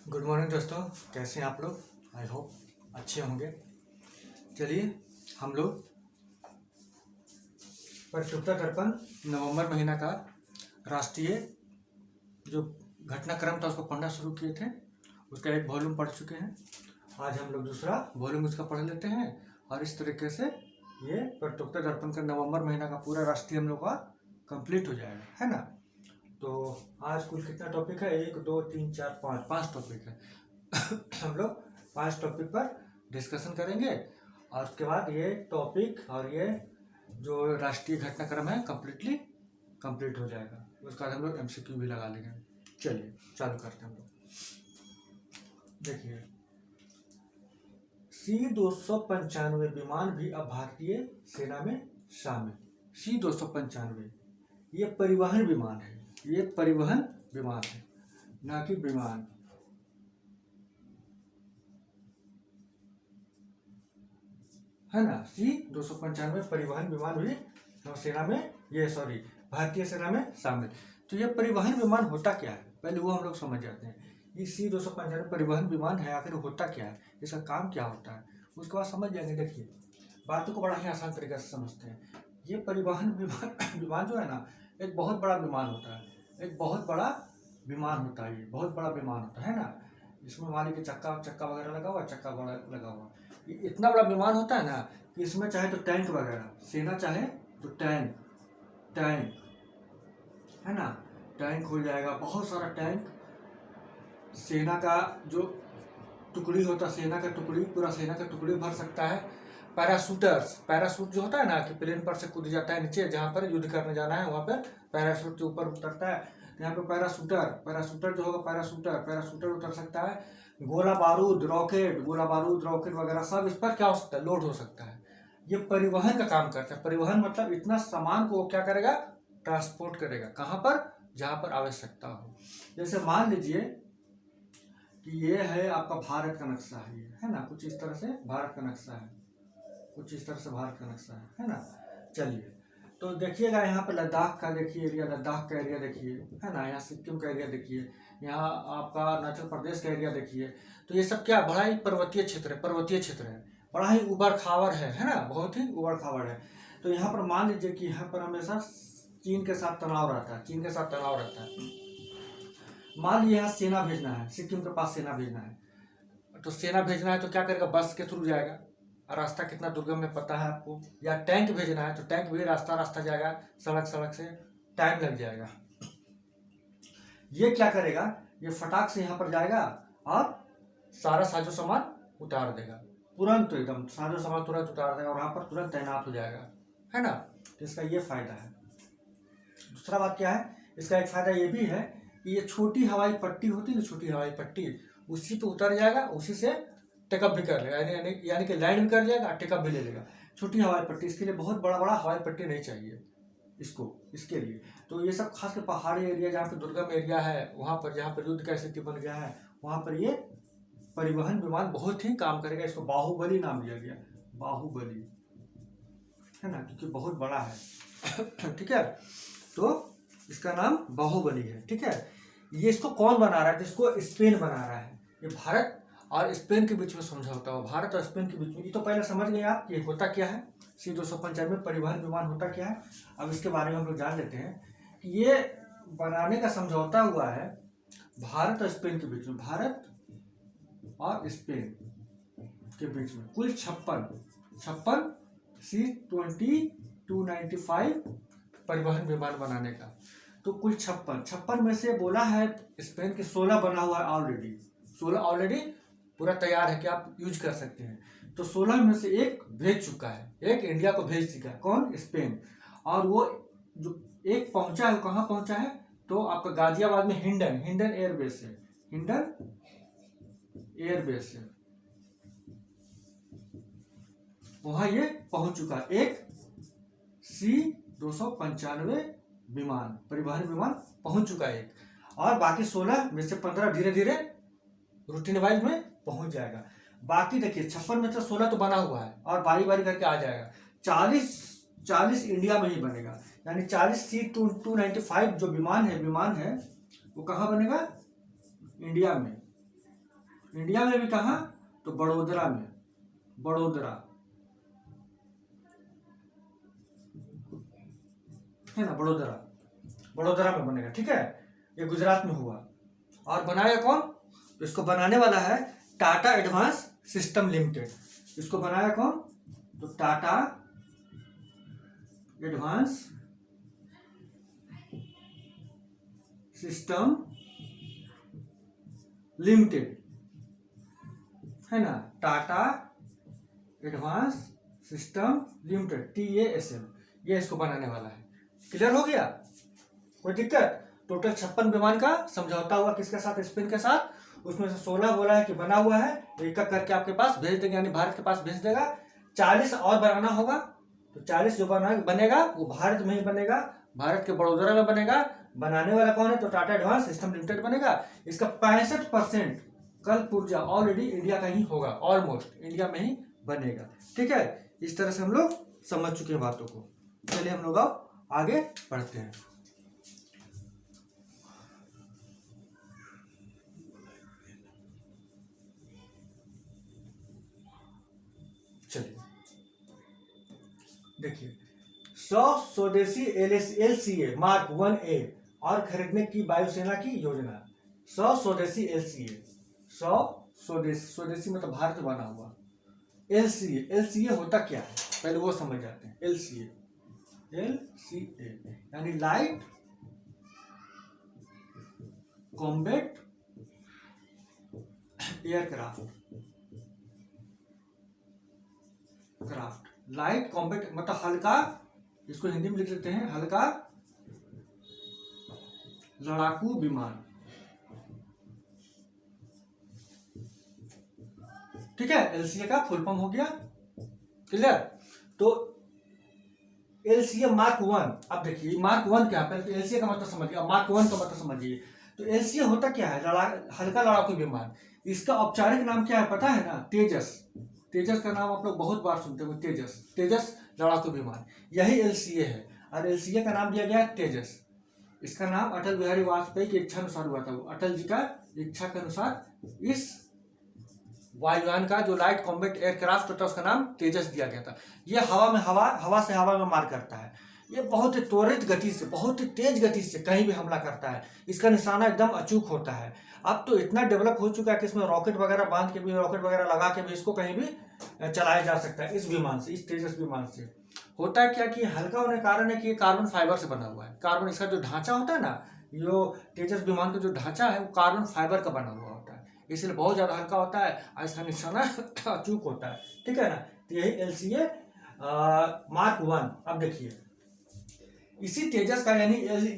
Good morning दोस्तों, कैसे हैं आप लोग। आई होप अच्छे होंगे। चलिए हम लोग प्रत्युत्तर दर्पण नवंबर महीना का राष्ट्रीय जो घटनाक्रम था उसको पढ़ना शुरू किए थे। उसका एक वॉल्यूम पढ़ चुके हैं। आज हम लोग दूसरा वॉल्यूम उसका पढ़ लेते हैं और इस तरीके से ये प्रत्युत्तर दर्पण का नवंबर महीना का पूरा राष्ट्रीय हम लोग का कंप्लीट हो जाएगा, है ना। तो आज कुल कितना टॉपिक है, 1 2 3 4 5 टॉपिक है। हम लोग 5 टॉपिक पर डिस्कशन करेंगे और उसके बाद ये टॉपिक और ये जो राष्ट्रीय घटनाक्रम है कम्प्लीटली कंप्लीट हो जाएगा। उसके बाद हम लोग MCQ भी लगा लेंगे। चलिए चालू करते हैं हम लोग। देखिए, C-295 विमान भी अब भारतीय सेना में शामिल। C-295 ये परिवहन विमान है, ये परिवहन विमान है, ना कि विमान। है ना। C-295 परिवहन विमान भी सेना में भारतीय सेना में शामिल। तो ये परिवहन विमान होता क्या है, पहले वो हम लोग समझ जाते हैं। ये C-295 परिवहन विमान है, आखिर होता क्या है, इसका काम क्या होता है, उसके बाद समझ जाएंगे। देखिए, बातों को बड़ा ही आसान तरीके से समझते हैं। ये परिवहन विमान जो है ना, एक बहुत बड़ा विमान होता है, एक बहुत बड़ा विमान होता है। ये बहुत बड़ा विमान होता है ना। इसमें मान लीजिए चक्का वगैरह लगा हुआ, चक्का बड़ा लगा हुआ। ये इतना बड़ा विमान होता है ना कि इसमें चाहे तो टैंक वगैरह, सेना चाहे तो टैंक है ना, टैंक हो जाएगा, बहुत सारा टैंक। सेना का जो टुकड़ी होता है, सेना का टुकड़ी, पूरा सेना का टुकड़ी भर सकता है। पैराशूट जो होता है ना कि प्लेन पर से कूद जाता है नीचे, जहाँ पर युद्ध करने जाना है वहाँ पर पैराशूट के ऊपर उतरता है। यहाँ पे पैराशूटर जो होगा, पैराशूटर उतर सकता है। गोला बारूद रॉकेट वगैरह सब इस पर क्या हो सकता है, लोड हो सकता है। ये परिवहन का काम करता है। परिवहन मतलब इतना सामान को क्या करेगा, ट्रांसपोर्ट करेगा। कहाँ पर, जहाँ पर आवश्यकता हो। जैसे मान लीजिए कि ये है आपका भारत का नक्शा है ना, कुछ इस तरह से भारत का नक्शा है ना। चलिए, तो देखिएगा यहाँ पर लद्दाख का देखिए एरिया, लद्दाख का एरिया देखिए, है ना। यहाँ सिक्किम का एरिया देखिए, यहाँ आपका अरुणाचल प्रदेश का एरिया देखिए। तो ये सब क्या, बड़ा ही पर्वतीय क्षेत्र है, बड़ा ही उबड़ खाबड़ है ना, बहुत ही उबड़ खाबड़ है। तो यहाँ पर मान लीजिए कि यहाँ पर हमेशा चीन के साथ तनाव रहता है। मान लीजिए यहाँ सेना भेजना है, सिक्किम के पास सेना भेजना है, तो सेना भेजना है तो क्या करेगा, बस के थ्रू जाएगा। रास्ता कितना दुर्गम है पता है आपको। या टैंक भेजना है तो टैंक भी रास्ता जाएगा, सड़क से, टाइम लग जाएगा। ये क्या करेगा, ये फटाक से यहाँ पर जाएगा और सारा साजो सामान उतार देगा, तुरंत एकदम साजो सामान तुरंत उतार देगा और वहाँ पर तुरंत तैनात हो जाएगा, है ना। तो इसका ये फायदा है। दूसरा बात क्या है, इसका एक फायदा ये भी है कि ये छोटी हवाई पट्टी होती है ना, छोटी हवाई पट्टी, उसी पे उतर जाएगा, उसी से टेकअप भी कर लेगा, यानी कि लैंड भी कर जाएगा, टेकअप भी ले लेगा। छोटी हवाई पट्टी, इसके लिए बहुत बड़ा हवाई पट्टी नहीं चाहिए इसके लिए। तो ये सब खास कर पहाड़ी एरिया, जहाँ पे दुर्गम एरिया है, वहाँ पर जहाँ पर युद्ध का स्थिति बन गया है, वहाँ पर ये परिवहन विमान बहुत ही काम करेगा। इसको बाहुबली नाम दिया गया, बाहुबली, है ना, क्योंकि बहुत बड़ा है। ठीक है, तो इसका नाम बाहुबली है। ठीक है, ये इसको कौन बना रहा है, जिसको स्पेन बना रहा है। ये भारत और स्पेन के बीच में समझौता हो, भारत और स्पेन के बीच में। ये तो पहले समझ गए आप ये होता क्या है, C-295 परिवहन विमान होता क्या है। अब इसके बारे में हम लोग जान लेते हैं कि ये बनाने का समझौता हुआ है भारत और स्पेन के बीच में, भारत और स्पेन के बीच में। कुल 56 C-295 परिवहन विमान बनाने का। तो कुल 56 में से बोला है स्पेन के 16 बना हुआ है ऑलरेडी, 16 ऑलरेडी पूरा तैयार है कि आप यूज कर सकते हैं। तो 16 में से एक भेज चुका है, एक इंडिया को भेज चुका है, कौन, स्पेन। और वो जो एक पहुंचा है, कहाँ पहुंचा है, तो आपका गाजियाबाद में हिंडन एयरबेस है, वहां ये पहुंच चुका है। एक C-295 विमान, परिवहन विमान पहुंच चुका है एक, और बाकी 16 में से 15 धीरे धीरे रूटीन वाइज में पहुंच जाएगा। बाकी देखिए 56 में से 16 तो बना हुआ है और बारी बारी करके आ जाएगा। 40 इंडिया में ही बनेगा, यानी 40 C-295 जो विमान है वो कहाँ बनेगा, इंडिया में। इंडिया में भी कहाँ, तो बड़ोदरा में, बड़ोदरा है ना, बड़ोदरा, बड़ोदरा में बनेगा। ठीक है, ये गुजरात में हुआ। और बनाया कौन, तो इसको बनाने वाला है टाटा एडवांस सिस्टम लिमिटेड। इसको बनाया कौन, तो टाटा एडवांस सिस्टम लिमिटेड है ना, Tata advance system limited, TASL, ये इसको बनाने वाला है। क्लियर हो गया, कोई दिक्कत। टोटल 56 विमान का समझौता हुआ किसके साथ, स्पेन के साथ। उसमें से 16 बोला है कि बना हुआ है, एक एक करके आपके पास भेज देगा, यानी भारत के पास भेज देगा। 40 और बनाना होगा, तो 40 जो बनेगा वो भारत में ही बनेगा, भारत के बड़ोदरा में बनेगा। बनाने वाला कौन है, तो टाटा एडवांस सिस्टम लिमिटेड बनेगा। इसका 65% कल पुर्जा ऑलरेडी इंडिया का ही होगा, ऑलमोस्ट इंडिया में ही बनेगा। ठीक है, इस तरह से हम लोग समझ चुके हैं बातों को। चलिए हम लोग अब आगे बढ़ते हैं। चलिए देखिए, 100 स्वदेशी LCA मार्क 1A और खरीदने की वायुसेना की योजना। 100 स्वदेशी LCA, 100 स्वदेशी, स्वदेशी मतलब भारत बना हुआ। LCA होता क्या है, पहले वो समझ जाते हैं। LCA यानी light combat aircraft, light combat मतलब हल्का, इसको हिंदी में लिख लेते हैं हल्का लड़ाकू विमान। ठीक है, LCA का फुल फॉर्म हो गया, क्लियर। तो LCA मार्क 1, अब देखिए मार्क 1 क्या है, पहले तो LCA का मतलब समझिए, अब मार्क 1 का मतलब समझिए। तो LCA होता क्या है, हल्का लड़ाकू विमान। इसका औपचारिक नाम क्या है पता है ना, तेजस। तेजस का नाम आप लोग बहुत बार सुनते हो, तेजस लड़ाकू विमान, यही LCA है। और LCA का नाम दिया गया है तेजस। इसका नाम अटल बिहारी वाजपेयी की इच्छा अनुसार हुआ था, अटल जी का इच्छा के अनुसार इस वायुयान का जो लाइट कॉम्बैट एयरक्राफ्ट होता है उसका नाम तेजस दिया गया था। ये हवा से हवा में मार करता है। ये बहुत ही त्वरित गति से, बहुत ही तेज गति से कहीं भी हमला करता है। इसका निशाना एकदम अचूक होता है। अब तो इतना डेवलप हो चुका है कि इसमें रॉकेट वगैरह बांध के भी, रॉकेट वगैरह लगा के भी इसको कहीं भी चलाया जा सकता है। इस विमान से, इस तेजस विमान से होता है क्या कि हल्का होने के कारण है कि ये कार्बन फाइबर से बना हुआ है। कार्बन, इसका जो ढांचा होता है ना, जो तेजस विमान का जो ढांचा है वो कार्बन फाइबर का बना हुआ होता है, इसलिए बहुत ज्यादा हल्का होता है और इसका निशाना अचूक होता है। ठीक है ना, तो यही LCA मार्क 1। अब देखिए इसी तेजस का, यानी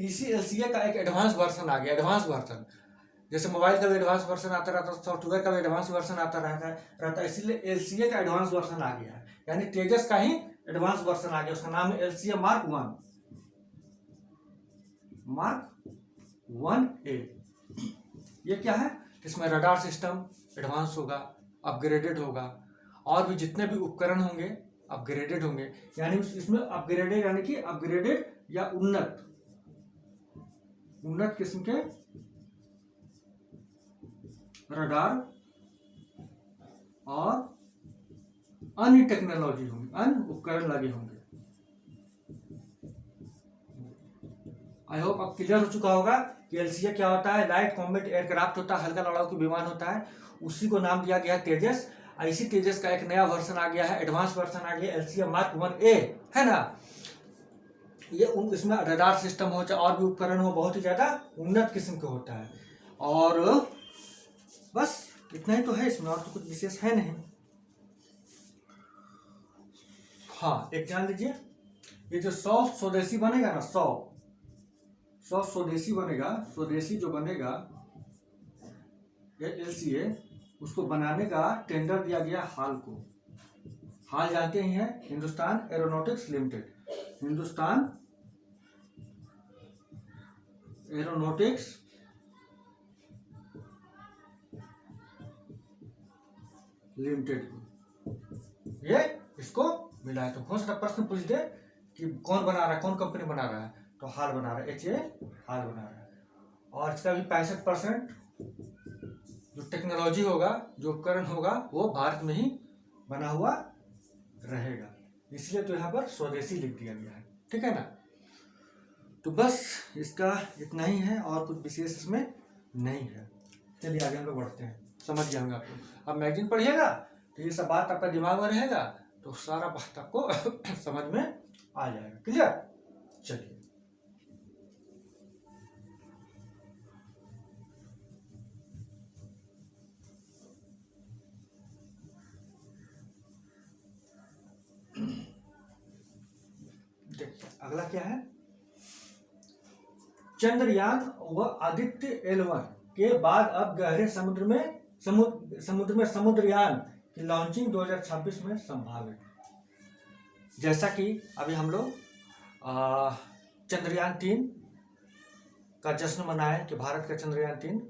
इसी LCA का एक एडवांस वर्जन आ गया। एडवांस वर्जन जैसे मोबाइल का भी एडवांस वर्जन आता रहता है, सॉफ्टवेयर का भी एडवांस वर्जन आता रहता है, इसीलिए LCA का एडवांस वर्जन आ गया है, यानी तेजस का ही एडवांस वर्जन आ गया। उसका नाम है LCA मार्क 1, मार्क 1A। ये क्या है, इसमें रडार सिस्टम एडवांस होगा, अपग्रेडेड होगा, और भी जितने भी उपकरण होंगे अपग्रेडेड होंगे। यानी इसमें अपग्रेडेड यानी कि अपग्रेडेड या उन्नत किस्म के रडार और अन्य टेक्नोलॉजी होंगी, अन्य उपकरण लगे होंगे। आई होप अब क्लियर हो चुका होगा कि LCA क्या होता है। लाइट कॉम्बैट एयरक्राफ्ट होता है, हल्का लड़ाकू विमान होता है, उसी को नाम दिया गया है तेजस। इसी तेजस का एक नया वर्जन आ गया है, एडवांस वर्जन आ गया LCA मार्क 1A, है ना। ये इसमें रडार सिस्टम हो चाहे और भी उपकरण हो, बहुत ही ज्यादा उन्नत किस्म का होता है। और बस इतना ही तो है इसमें, और तो कुछ विशेष है नहीं। हाँ, एक जान लीजिए, ये जो 100 स्वदेशी बनेगा ना, 100 स्वदेशी बनेगा, स्वदेशी जो बनेगा LCA, उसको बनाने का टेंडर दिया गया हाल को। हाल जानते ही हैं, Hindustan aeronautics limited, Hindustan aeronautics limited को ये इसको मिला है। तो हो सकता प्रश्न पूछ दे कि कौन बना रहा है, कौन कंपनी बना रहा है, तो हाल बना रहा है, HA हाल बना रहा है। और इसका भी 65% जो टेक्नोलॉजी होगा, जो उपकरण होगा, वो भारत में ही बना हुआ रहेगा। इसलिए तो यहाँ पर स्वदेशी लिख दिया गया है, ठीक है ना। तो बस इसका इतना ही है और कुछ विशेष इसमें नहीं है। चलिए आगे हम लोग बढ़ते हैं, समझ गए होंगे आप लोग। अब मैगजीन पढ़िएगा तो ये सब बात आपका दिमाग में रहेगा, तो सारा बात आपको समझ में आ जाएगा। क्लियर? चलिए देखिए अगला क्या है। चंद्रयान व आदित्य L1 के बाद अब गहरे समुद्र में समुद्रयान की लॉन्चिंग 2026 में संभावित। जैसा कि अभी हम लोग चंद्रयान 3 का जश्न मनाए कि भारत का चंद्रयान 3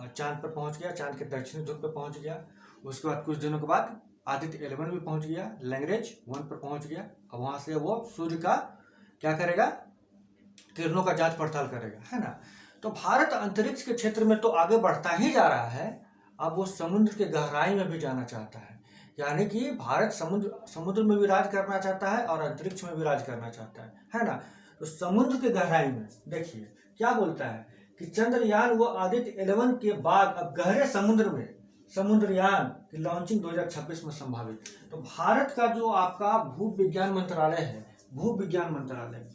चांद पर पहुंच गया, चांद के दक्षिणी ध्रुव पर पहुंच गया। उसके बाद कुछ दिनों के बाद आदित्य L1 भी पहुंच गया, लैग्रेंज 1 पर पहुंच गया। अब वहां से वो सूर्य का क्या करेगा, किरणों का जांच पड़ताल करेगा, है ना। तो भारत अंतरिक्ष के क्षेत्र में तो आगे बढ़ता ही जा रहा है, अब वो समुद्र के गहराई में भी जाना चाहता है। यानी कि भारत समुद्र में भी राज करना चाहता है और अंतरिक्ष में भी राज करना चाहता है ना। तो समुद्र के गहराई में देखिए क्या बोलता है कि चंद्रयान व आदित्य L1 के बाद अब गहरे समुद्र में समुद्रयान की लॉन्चिंग 2026 में संभावित। तो भारत का जो आपका भू विज्ञान मंत्रालय है, भू विज्ञान मंत्रालय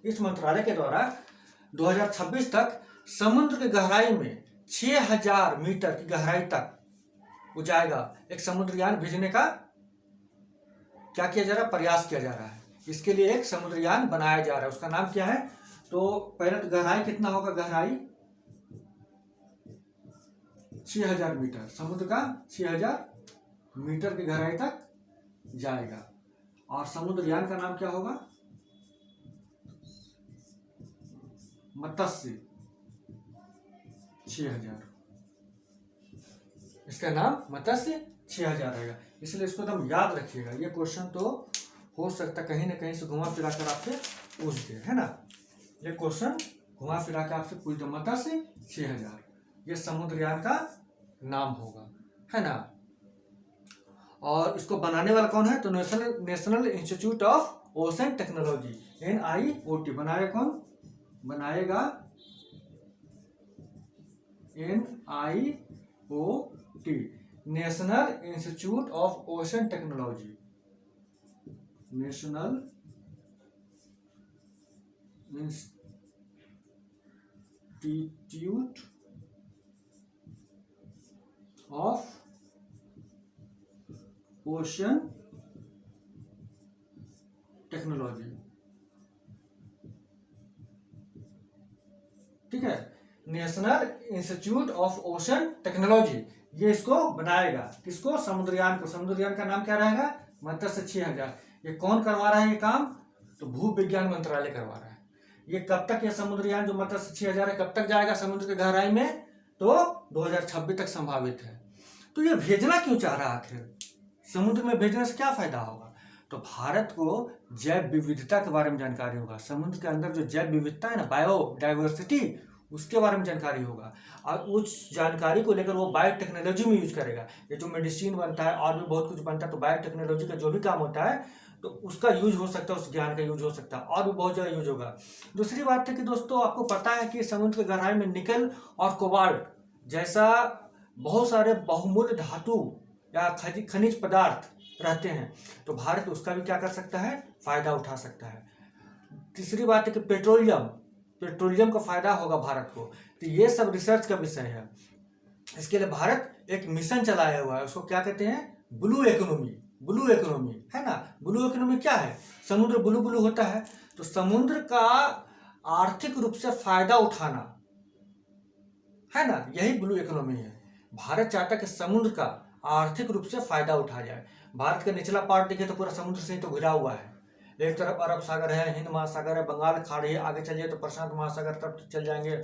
इस मंत्रालय के द्वारा 2026 तक समुद्र की गहराई में 6000 मीटर की गहराई तक वो जाएगा। एक समुद्रयान भेजने का क्या किया जा रहा है, प्रयास किया जा रहा है। इसके लिए एक समुद्रयान बनाया जा रहा है, उसका नाम क्या है। तो पहले तो गहराई कितना होगा, गहराई 6000 मीटर, समुद्र का 6000 मीटर की गहराई तक जाएगा। और समुद्रयान का नाम क्या होगा, मत्स्य 6000, इसका नाम मत्स्य 6000 रहेगा। इसलिए इसको एकदम याद रखिएगा। ये क्वेश्चन तो हो सकता कहीं ना कहीं से घुमा फिरा कर आपसे पूछ दे, है ना। ये क्वेश्चन घुमा फिरा कर आपसे पूछ दे, मत्स्य 6000 ये समुद्रयान का नाम होगा, है ना। और इसको बनाने वाला कौन है, तो national institute of ocean technology NIOT बनाएगा। कौन बनाएगा, NIOT national institute of ocean technology, national institute of ocean technology, ठीक है। National institute of ocean technology ये इसको बनाएगा, किसको, समुद्रयान को। समुद्रयान का नाम क्या रहेगा, मत्स्य 6000। ये कौन करवा रहा है ये काम, तो भू विज्ञान मंत्रालय करवा रहा है। ये कब तक, ये समुद्रयान जो मत्स्य 6000 है कब तक जाएगा समुद्र की गहराई में, तो 2026 तक संभावित है। तो ये भेजना क्यों चाह रहा है आखिर, समुद्र में भेजने से क्या फायदा होगा, तो भारत को जैव विविधता के बारे में जानकारी होगा। समुद्र के अंदर जो जैव विविधता है ना, बायोडाइवर्सिटी, उसके बारे में जानकारी होगा। और उस जानकारी को लेकर वो बायोटेक्नोलॉजी में यूज करेगा। ये जो मेडिसिन बनता है और भी बहुत कुछ बनता है, तो बायोटेक्नोलॉजी का जो भी काम होता है तो उसका यूज हो सकता है, उस ज्ञान का यूज हो सकता है, और भी बहुत जगह यूज होगा। दूसरी बात है कि दोस्तों आपको पता है कि समुद्र की गहराई में निकल और कोबाल्ट जैसा बहुत सारे बहुमूल्य धातु या खनिज पदार्थ रहते हैं, तो भारत उसका भी क्या कर सकता है, फायदा उठा सकता है। तीसरी बात है कि पेट्रोलियम का फायदा होगा भारत को। तो ये सब रिसर्च का विषय है। इसके लिए भारत एक मिशन चलाया हुआ है, उसको क्या कहते हैं, ब्लू इकोनॉमी है ना। ब्लू इकोनॉमी क्या है, समुद्र ब्लू होता है, तो समुद्र का आर्थिक रूप से फायदा उठाना, है ना, यही ब्लू इकोनॉमी है। भारत चाहता है कि समुद्र का आर्थिक रूप से फायदा उठाया जाए। भारत का निचला पार्ट देखे तो पूरा समुद्र से ही तो घिरा हुआ है। एक तरफ अरब सागर है, हिंद महासागर है, बंगाल खाड़ी है, आगे चलिए तो प्रशांत महासागर तक चल जाएंगे।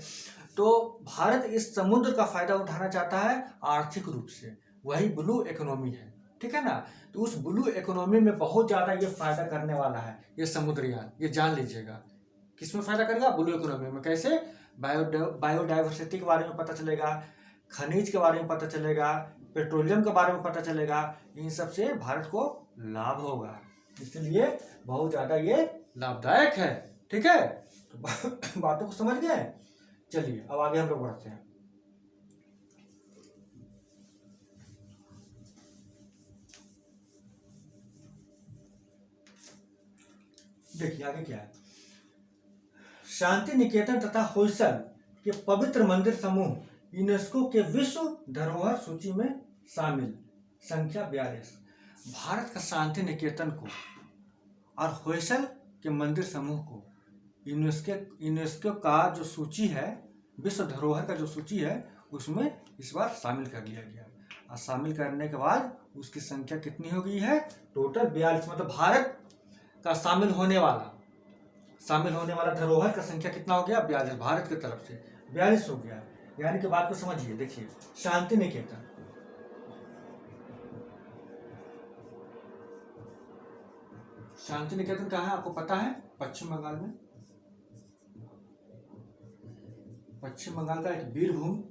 तो भारत इस समुद्र का फायदा उठाना चाहता है आर्थिक रूप से, वही ब्लू इकोनॉमी है, ठीक है ना। तो उस ब्लू इकोनॉमी में बहुत ज़्यादा ये फायदा करने वाला है ये समुद्रयान, ये जान लीजिएगा। किसमें फायदा करेगा? ब्लू इकोनॉमी में। कैसे? बायोडाइवर्सिटी के बारे में पता चलेगा, खनिज के बारे में पता चलेगा, पेट्रोलियम के बारे में पता चलेगा, इन सब से भारत को लाभ होगा, इसलिए बहुत ज़्यादा ये लाभदायक है। ठीक है, तो बातों को समझ गए। चलिए अब आगे हम लोग बढ़ते हैं। देखिए आगे क्या है। शांति निकेतन तथा होयसल के पवित्र मंदिर समूह यूनेस्को के विश्व धरोहर सूची में शामिल, संख्या 42। भारत का शांति निकेतन को और होयसल के मंदिर समूह को यूनेस्को का जो सूची है, विश्व धरोहर का जो सूची है, उसमें इस बार शामिल कर लिया गया। और शामिल करने के बाद उसकी संख्या कितनी हो गई है? टोटल 42। मतलब भारत का शामिल होने वाला धरोहर का संख्या कितना हो गया? 42। भारत की तरफ से 42 हो गया। यानी कि बात को समझिए। देखिए शांति निकेतन, शांति निकेतन कहाँ है आपको पता है? पश्चिम बंगाल में। पश्चिम बंगाल का एक बीरभूम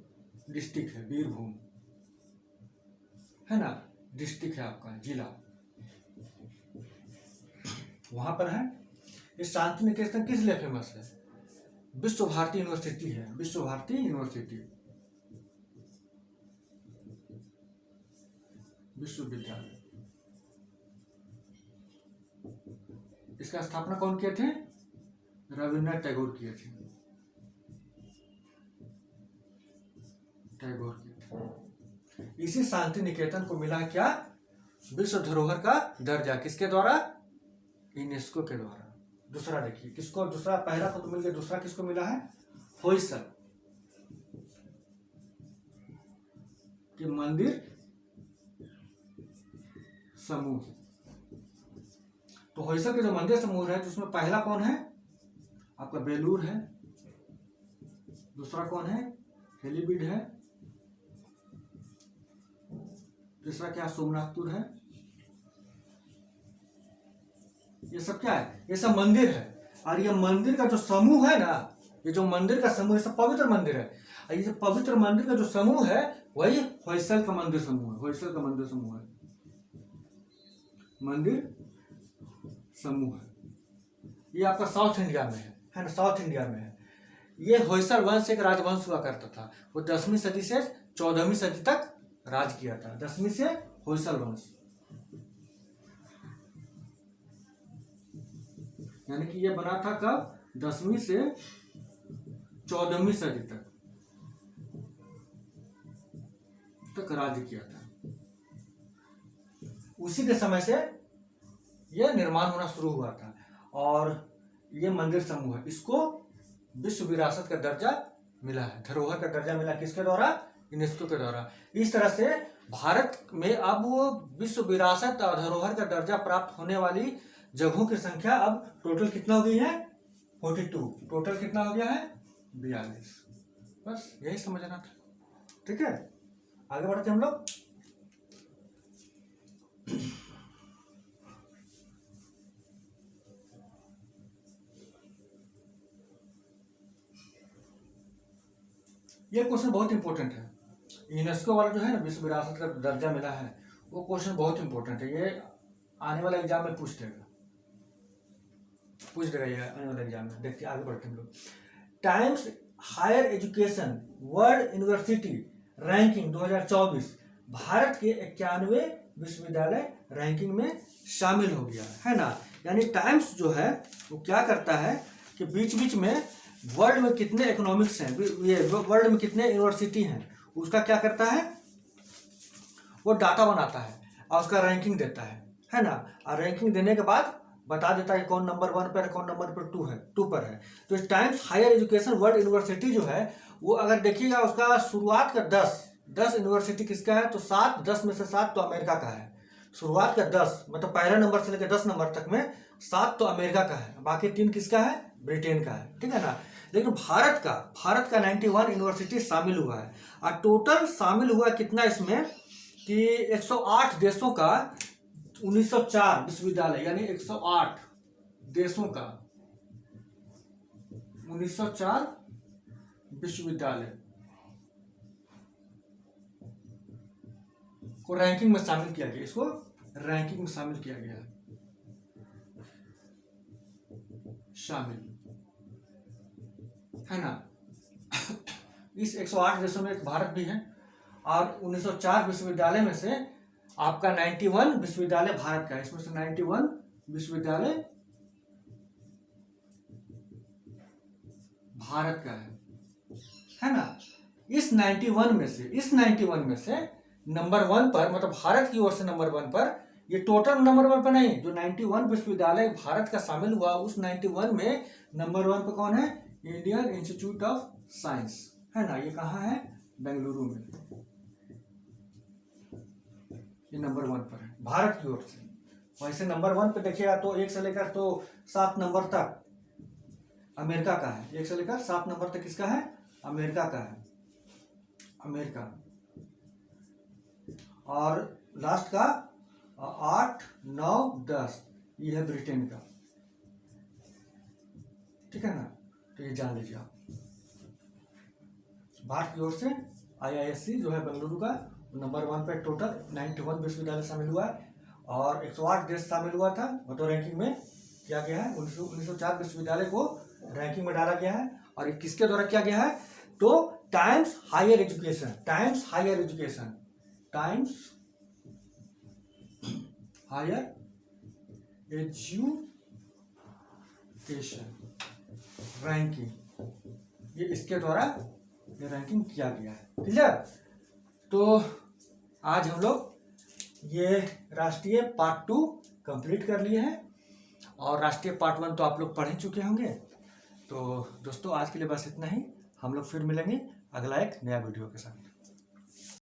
डिस्ट्रिक्ट है, बीरभूम है ना, डिस्ट्रिक्ट है आपका, जिला, वहां पर है। इस शांति निकेतन किस लिए फेमस है? विश्व भारती यूनिवर्सिटी है, विश्व भारती यूनिवर्सिटी, विश्वविद्यालय। इसका स्थापना कौन किए थे? रविन्द्रनाथ टैगोर किए थे, इसी शांति निकेतन को मिला क्या? विश्व धरोहर का दर्जा। किसके द्वारा? यूनेस्को के द्वारा। दूसरा देखिए किसको, दूसरा, पहला को तो मिल गया, दूसरा किसको मिला है? होयसल के मंदिर समूह। तो होयसल के जो मंदिर समूह है, जिसमें पहला कौन है आपका? बेलूर है, दूसरा कौन है? हेलीबीड है, तीसरा क्या? सोमनाथपुर है। ये सब क्या है? ये सब मंदिर है। और ये मंदिर का जो समूह है ना, ये जो मंदिर का समूह है, सब पवित्र मंदिर है। और ये पवित्र मंदिर का जो समूह है, वही होयसल का मंदिर समूह है। होयसल का मंदिर समूह है, मंदिर समूह है। ये आपका साउथ इंडिया में है ना, साउथ इंडिया में है। ये होयसल वंश एक राजवंश हुआ करता था। वो 10वीं सदी से 14वीं सदी तक राज किया था। 10वीं से होयसल वंश, यानी कि ये बना था कब? 10वीं से 14वीं सदी तक राज्य किया था। उसी के समय से यह निर्माण होना शुरू हुआ था। और ये मंदिर समूह है, इसको विश्व विरासत का दर्जा मिला है, धरोहर का दर्जा मिला। किसके द्वारा? यूनेस्को के द्वारा। इस तरह से भारत में अब विश्व विरासत और धरोहर का दर्जा प्राप्त होने वाली जगहों की संख्या अब टोटल कितना हो गई है? 42। टोटल कितना हो गया है? 42। बस यही समझना था। ठीक है, आगे बढ़ते हम लोग। ये क्वेश्चन बहुत इंपॉर्टेंट है। यूनेस्को वाला जो है ना, विश्व विरासत का दर्जा मिला है, वो क्वेश्चन बहुत इंपॉर्टेंट है। ये आने वाले एग्जाम में पूछ देगा ये आने वाले एग्जाम में। देखिए आगे बढ़ते हम लोग। Times Higher Education World University ranking 2024 Bharat के 91 विश्वविद्यालय रैंकिंग में शामिल हो गया है ना। यानी टाइम्स जो है वो क्या करता है कि बीच बीच में वर्ल्ड में कितने इकोनॉमिक्स हैं, ये वर्ल्ड में कितने यूनिवर्सिटी हैं, उसका क्या करता है? वो डाटा बनाता है और उसका रैंकिंग देता है ना। और रैंकिंग देने के बाद बता देता है कौन नंबर 1 पर है, कौन नंबर पर 2 पर है। तो Times Higher Education World University जो है वो अगर देखिएगा, उसका शुरुआत का 10 यूनिवर्सिटी किसका है? तो 7, 10 में से 7 तो अमेरिका का है। शुरुआत का 10 मतलब पहला नंबर से लेकर 10 नंबर तक में 7 तो अमेरिका का है, बाकी 3 किसका है? ब्रिटेन का है। ठीक है ना। लेकिन भारत का 91 यूनिवर्सिटी शामिल हुआ है। और टोटल शामिल हुआ कितना इसमें? कि 108 देशों का 1904 विश्वविद्यालय, यानी 108 देशों का 1904 विश्वविद्यालय को रैंकिंग में शामिल किया गया। इसको रैंकिंग में शामिल किया गया, शामिल है ना। इस 108 देशों में एक भारत भी है, और 1904 विश्वविद्यालय में से आपका 91 विश्वविद्यालय भारत का है। इसमें से 91 विश्वविद्यालय भारत का है ना। इस 91 में से नंबर 1 पर, मतलब भारत की ओर से नंबर 1 पर, ये टोटल नंबर 1 पर नहीं, जो 91 विश्वविद्यालय भारत का शामिल हुआ उस 91 में नंबर 1 पर कौन है? इंडियन इंस्टीट्यूट ऑफ साइंस, है ना। ये कहाँ है? बेंगलुरु में। ये नंबर 1 पर है भारत की ओर से। वैसे नंबर 1 पे देखिएगा तो 1 से लेकर तो 7 नंबर तक अमेरिका का है। 1 से लेकर 7 नंबर तक किसका है? अमेरिका का है, अमेरिका। और लास्ट का 8, 9, 10 ये है ब्रिटेन का, ठीक है ना। तो ये जान लीजिए आप। भारत की ओर से IISc जो है बेंगलुरु का, नंबर 1 पे टोटल 91 विश्वविद्यालय शामिल हुआ है, और 108 देश शामिल हुआ था। तो रैंकिंग में किया गया है, 1904 विश्वविद्यालय को रैंकिंग में डाला गया है। और ये किसके द्वारा किया गया है? तो Times Higher Education, Times Higher Education, Times Higher Education ranking, ये इसके द्वारा ये रैंकिंग किया गया है। क्लियर? तो आज हम लोग ये राष्ट्रीय पार्ट 2 कंप्लीट कर लिए हैं, और राष्ट्रीय पार्ट 1 तो आप लोग पढ़ ही चुके होंगे। तो दोस्तों आज के लिए बस इतना ही। हम लोग फिर मिलेंगे अगला एक नया वीडियो के साथ।